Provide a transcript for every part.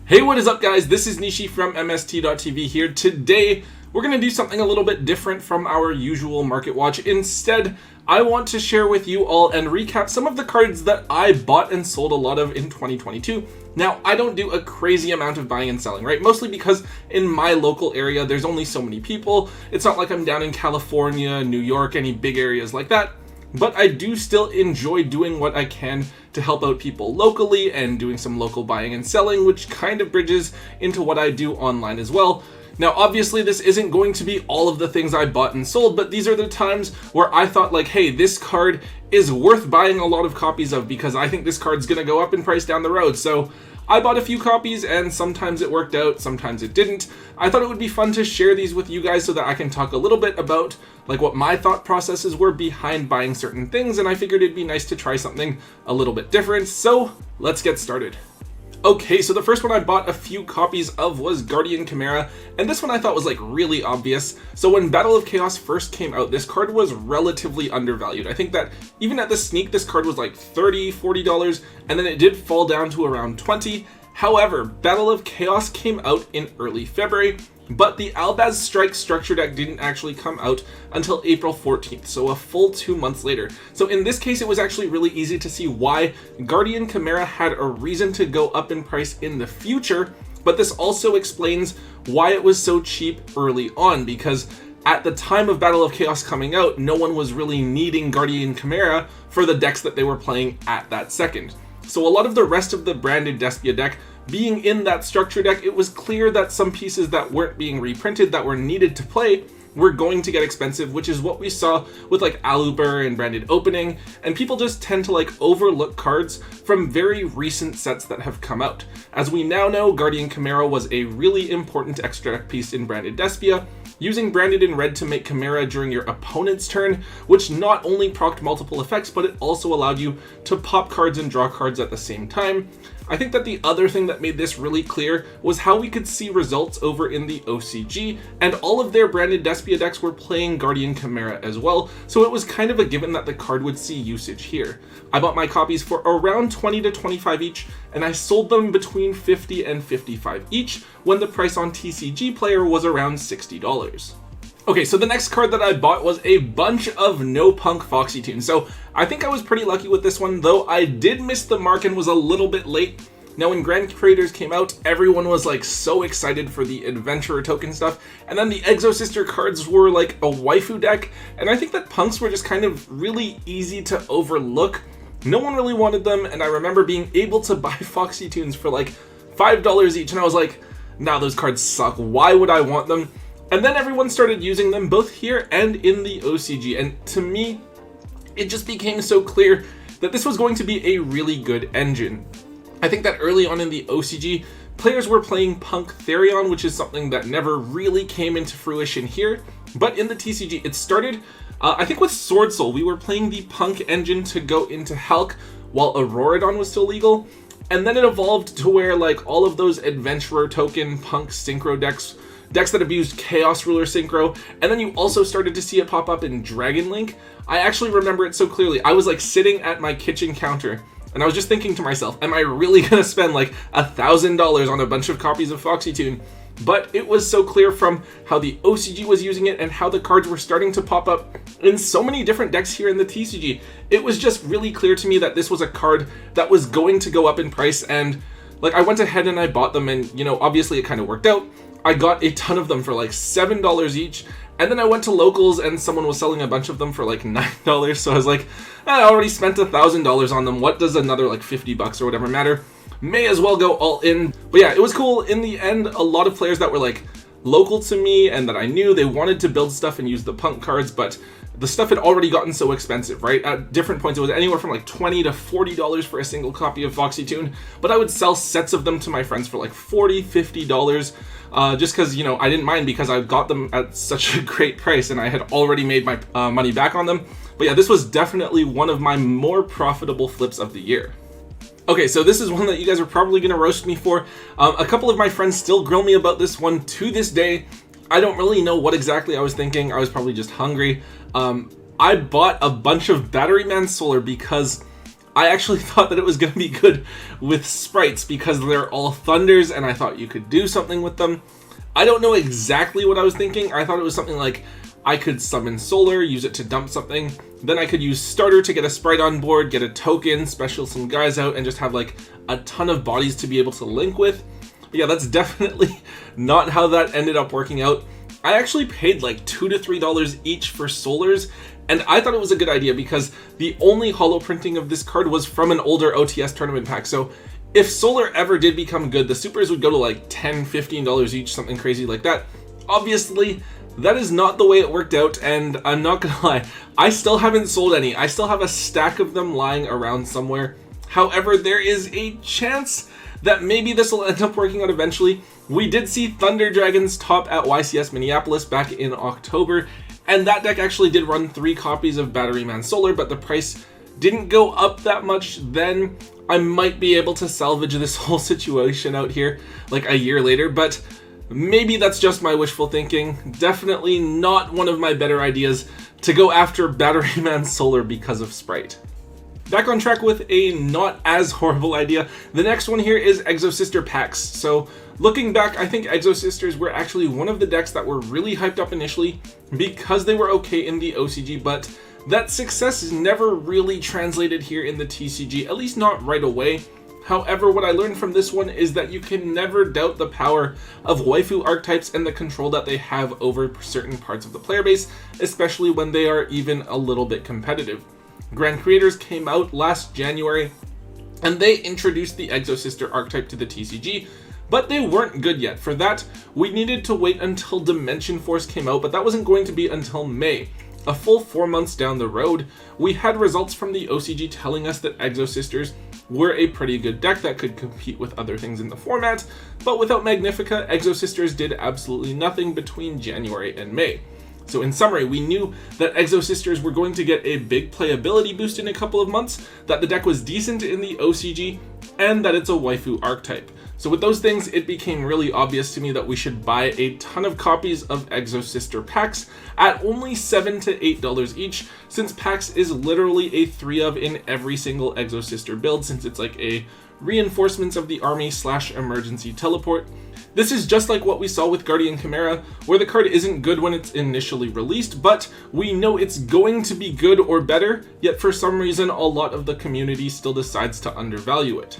Hey, what is up guys? This is Nishi from MST.TV here. Today, we're going to do something a little bit different from our usual market watch. Instead, I want to share with you all and recap some of the cards that I bought and sold a lot of in 2022. Now, I don't do a crazy amount of buying and selling, right? Mostly because in my local area, there's only so many people. It's not like I'm down in California, New York, any big areas like that. But I do still enjoy doing what I can to help out people locally and doing some local buying and selling, which kind of bridges into what I do online as well. Now, obviously, this isn't going to be all of the things I bought and sold, but these are the times where I thought like, hey, this card is worth buying a lot of copies of because I think this card's gonna go up in price down the road. So I bought a few copies and sometimes it worked out, sometimes it didn't. I thought it would be fun to share these with you guys so that I can talk a little bit about like what my thought processes were behind buying certain things, and I figured it'd be nice to try something a little bit different. So let's get started. Okay, so the first one I bought a few copies of was Guardian Chimera, and this one I thought was like really obvious. So when Battle of Chaos first came out, this card was relatively undervalued. I think that even at the sneak, this card was like $30, $40, and then it did fall down to around $20. However, Battle of Chaos came out in early February, but the Albaz Strike structure deck didn't actually come out until April 14th, so a full 2 months later. So in this case, it was actually really easy to see why Guardian Chimera had a reason to go up in price in the future, but this also explains why it was so cheap early on, because at the time of Battle of Chaos coming out, no one was really needing Guardian Chimera for the decks that they were playing at that second. So a lot of the rest of the branded Despia deck being in that structure deck, it was clear that some pieces that weren't being reprinted that were needed to play were going to get expensive, which is what we saw with like Aluber and branded opening, and people just tend to like overlook cards from very recent sets that have come out. As we now know, Guardian Chimera was a really important extra deck piece in branded Despia, using branded in red to make Chimera during your opponent's turn, which not only procced multiple effects, but it also allowed you to pop cards and draw cards at the same time. I think that the other thing that made this really clear was how we could see results over in the OCG, and all of their branded Despia decks were playing Guardian Chimera as well, so it was kind of a given that the card would see usage here. I bought my copies for around 20 to 25 each, and I sold them between 50 and 55 each, when the price on TCG Player was around $60. Okay, so the next card that I bought was a bunch of No Punk Foxy Tunes. So I think I was pretty lucky with this one, though I did miss the mark and was a little bit late. Now when Grand Creators came out, everyone was like so excited for the Adventurer token stuff, and then the Exo Sister cards were like a waifu deck, and I think that punks were just kind of really easy to overlook. No one really wanted them, and I remember being able to buy Foxy Tunes for like $5 each, and I was like, nah, those cards suck, why would I want them? And then everyone started using them both here and in the OCG, and to me, it just became so clear that this was going to be a really good engine. I think that early on in the OCG, players were playing Punk Therion, which is something that never really came into fruition here, but in the TCG, it started, I think with Sword Soul, we were playing the Punk engine to go into Hulk while Auroradon was still legal, and then it evolved to where like all of those Adventurer token Punk Synchro decks that abused Chaos Ruler Synchro, and then you also started to see it pop up in Dragon Link. I actually remember it so clearly. I was like sitting at my kitchen counter, and I was just thinking to myself, am I really gonna spend like $1,000 on a bunch of copies of Foxy Tune? But it was so clear from how the OCG was using it and how the cards were starting to pop up in so many different decks here in the TCG. It was just really clear to me that this was a card that was going to go up in price, and like I went ahead and I bought them, and you know, obviously it kind of worked out. I got a ton of them for like $7 each, and then I went to locals and someone was selling a bunch of them for like $9, so I was like, I already spent $1,000 on them, what does another like 50 bucks or whatever matter? May as well go all in. But yeah, it was cool. In the end, a lot of players that were like local to me and that I knew, they wanted to build stuff and use the Punk cards, but the stuff had already gotten so expensive, right? At different points, it was anywhere from like $20 to $40 for a single copy of Foxy Tune, but I would sell sets of them to my friends for like $40, $50, just because, you know, I didn't mind because I got them at such a great price and I had already made my money back on them. But yeah, this was definitely one of my more profitable flips of the year. Okay, so this is one that you guys are probably going to roast me for. A couple of my friends still grill me about this one to this day. I don't really know what exactly I was thinking. I was probably just hungry. I bought a bunch of Battery Man Solar because I actually thought that it was going to be good with sprites because they're all thunders and I thought you could do something with them. I don't know exactly what I was thinking. I thought it was something like I could summon Solar, use it to dump something. Then I could use Starter to get a sprite on board, get a token, special some guys out, and just have like a ton of bodies to be able to link with. But yeah, that's definitely not how that ended up working out. I actually paid like $2 to $3 each for Solars, and I thought it was a good idea because the only holo printing of this card was from an older OTS tournament pack. So if Solar ever did become good, the supers would go to like $10, $15 each, something crazy like that. Obviously, that is not the way it worked out, and I'm not gonna lie, I still haven't sold any. I still have a stack of them lying around somewhere. However, there is a chance that maybe this will end up working out eventually. We did see Thunder Dragons top at YCS Minneapolis back in October, and that deck actually did run 3 copies of Battery Man Solar, but the price didn't go up that much then. I might be able to salvage this whole situation out here like a year later, but maybe that's just my wishful thinking. Definitely not one of my better ideas to go after Battery Man Solar because of Sprite. Back on track with a not as horrible idea. The next one here is Exo Sister packs. So looking back, I think Exo Sisters were actually one of the decks that were really hyped up initially because they were okay in the OCG, but that success is never really translated here in the TCG, at least not right away. However, what I learned from this one is that you can never doubt the power of waifu archetypes and the control that they have over certain parts of the player base, especially when they are even a little bit competitive. Grand Creators came out last January, and they introduced the Exo Sister archetype to the TCG, but they weren't good yet. For that, we needed to wait until Dimension Force came out, but that wasn't going to be until May. A full 4 months down the road, we had results from the OCG telling us that Exo Sisters were a pretty good deck that could compete with other things in the format, but without Magnifica, Exo Sisters did absolutely nothing between January and May. So in summary, we knew that Exo Sisters were going to get a big playability boost in a couple of months, that the deck was decent in the OCG, and that it's a waifu archetype. So with those things, it became really obvious to me that we should buy a ton of copies of Exo Sister packs at only $7 to $8 each, since packs is literally a 3 of in every single Exo Sister build, since it's like a reinforcements of the army / emergency teleport. This is just like what we saw with Guardian Chimera, where the card isn't good when it's initially released, but we know it's going to be good or better, yet for some reason a lot of the community still decides to undervalue it.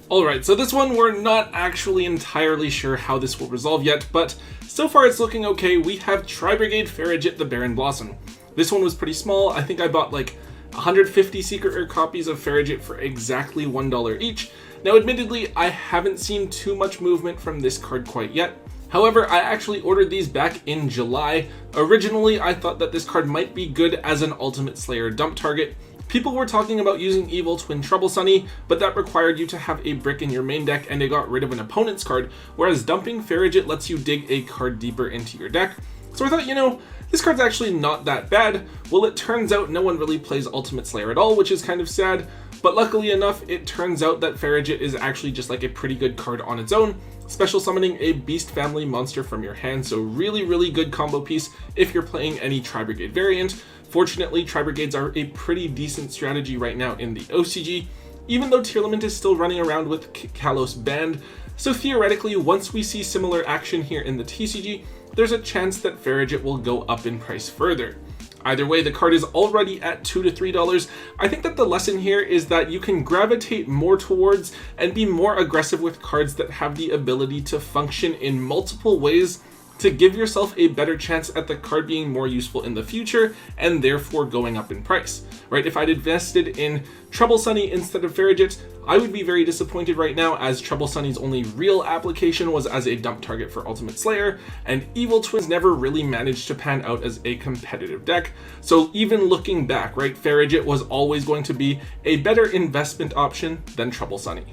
Alright, so this one we're not actually entirely sure how this will resolve yet, but so far it's looking okay. We have Tri-Brigade Farajet the Baron Blossom. This one was pretty small. I think I bought like 150 secret rare copies of Farajet for exactly $1 each. Now admittedly, I haven't seen too much movement from this card quite yet. However, I actually ordered these back in July. Originally, I thought that this card might be good as an Ultimate Slayer dump target. People were talking about using Evil Twin Trouble Sunny, but that required you to have a brick in your main deck and it got rid of an opponent's card, whereas dumping Farajet lets you dig a card deeper into your deck. So I thought, you know, this card's actually not that bad. Well, it turns out no one really plays Ultimate Slayer at all, which is kind of sad, but luckily enough, it turns out that Farajet is actually just like a pretty good card on its own, special summoning a Beast Family monster from your hand, so really good combo piece if you're playing any Tri-Brigade variant. Fortunately, Tri-Brigades are a pretty decent strategy right now in the OCG, even though Tearlament is still running around with Kalos banned, so theoretically, once we see similar action here in the TCG, there's a chance that Farajet will go up in price further. Either way, the card is already at $2 to $3. I think that the lesson here is that you can gravitate more towards and be more aggressive with cards that have the ability to function in multiple ways to give yourself a better chance at the card being more useful in the future and therefore going up in price, right? If I'd invested in Trouble Sunny instead of Farajet, I would be very disappointed right now, as Trouble Sunny's only real application was as a dump target for Ultimate Slayer, and Evil Twins never really managed to pan out as a competitive deck. So even looking back, right, Farajet was always going to be a better investment option than Trouble Sunny.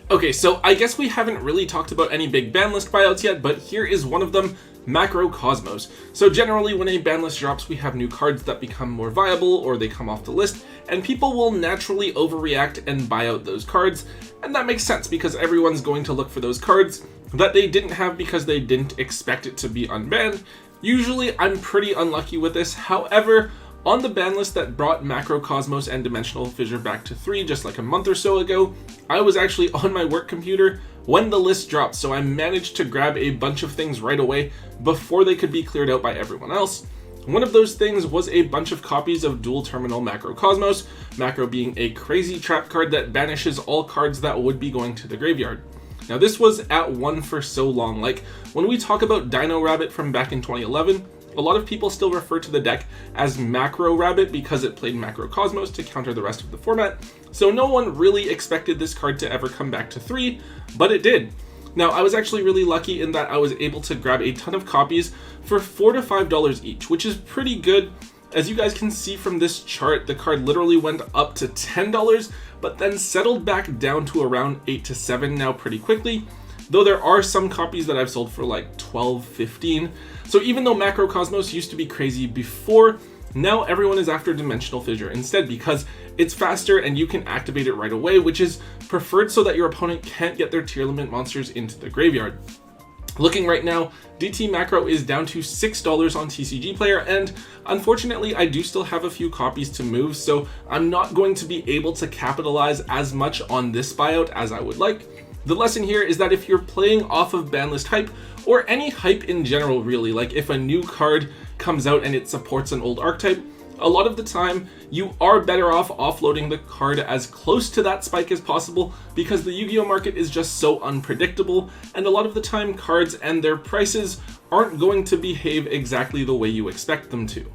Okay, so I guess we haven't really talked about any big ban list buyouts yet, but here is one of them, Macro Cosmos. So generally when a ban list drops, we have new cards that become more viable or they come off the list, and people will naturally overreact and buy out those cards. And that makes sense because everyone's going to look for those cards that they didn't have because they didn't expect it to be unbanned. Usually I'm pretty unlucky with this. However, on the ban list that brought Macrocosmos and Dimensional Fissure back to 3 just like a month or so ago, I was actually on my work computer when the list dropped, so I managed to grab a bunch of things right away before they could be cleared out by everyone else. One of those things was a bunch of copies of Dual Terminal Macrocosmos, Macro being a crazy trap card that banishes all cards that would be going to the graveyard. Now this was at 1 for so long. Like when we talk about Dino Rabbit from back in 2011, a lot of people still refer to the deck as Macro Rabbit because it played Macrocosmos to counter the rest of the format, so no one really expected this card to ever come back to 3, but it did. Now I was actually really lucky in that I was able to grab a ton of copies for $4 to $5 each, which is pretty good. As you guys can see from this chart, the card literally went up to $10, but then settled back down to around 8 to 7 now pretty quickly. Though there are some copies that I've sold for like 12, 15. So even though Macrocosmos used to be crazy before, now everyone is after Dimensional Fissure instead because it's faster and you can activate it right away, which is preferred so that your opponent can't get their tier limit monsters into the graveyard. Looking right now, DT Macro is down to $6 on TCG Player, and unfortunately I do still have a few copies to move, so I'm not going to be able to capitalize as much on this buyout as I would like. The lesson here is that if you're playing off of banlist hype, or any hype in general really, like if a new card comes out and it supports an old archetype, a lot of the time you are better off offloading the card as close to that spike as possible because the Yu-Gi-Oh market is just so unpredictable, and a lot of the time cards and their prices aren't going to behave exactly the way you expect them to.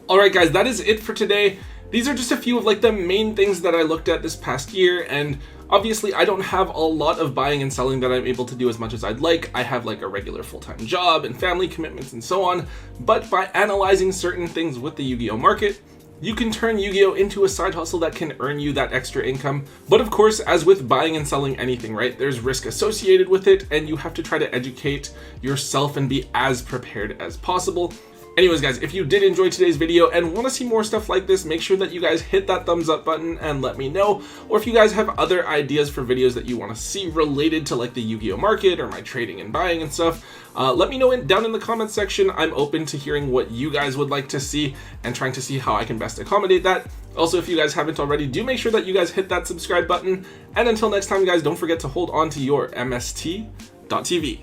Alright guys, that is it for today. These are just a few of like the main things that I looked at this past year, and obviously I don't have a lot of buying and selling that I'm able to do as much as I'd like. I have like a regular full-time job and family commitments and so on, but by analyzing certain things with the Yu-Gi-Oh market, you can turn Yu-Gi-Oh into a side hustle that can earn you that extra income. But of course, as with buying and selling anything, right, there's risk associated with it, and you have to try to educate yourself and be as prepared as possible. Anyways guys, if you did enjoy today's video and want to see more stuff like this, make sure that you guys hit that thumbs up button and let me know. Or if you guys have other ideas for videos that you want to see related to like the Yu-Gi-Oh market or my trading and buying and stuff, let me know down in the comments section. I'm open to hearing what you guys would like to see and trying to see how I can best accommodate that. Also, if you guys haven't already, do make sure that you guys hit that subscribe button. And until next time guys, don't forget to hold on to your MST.TV.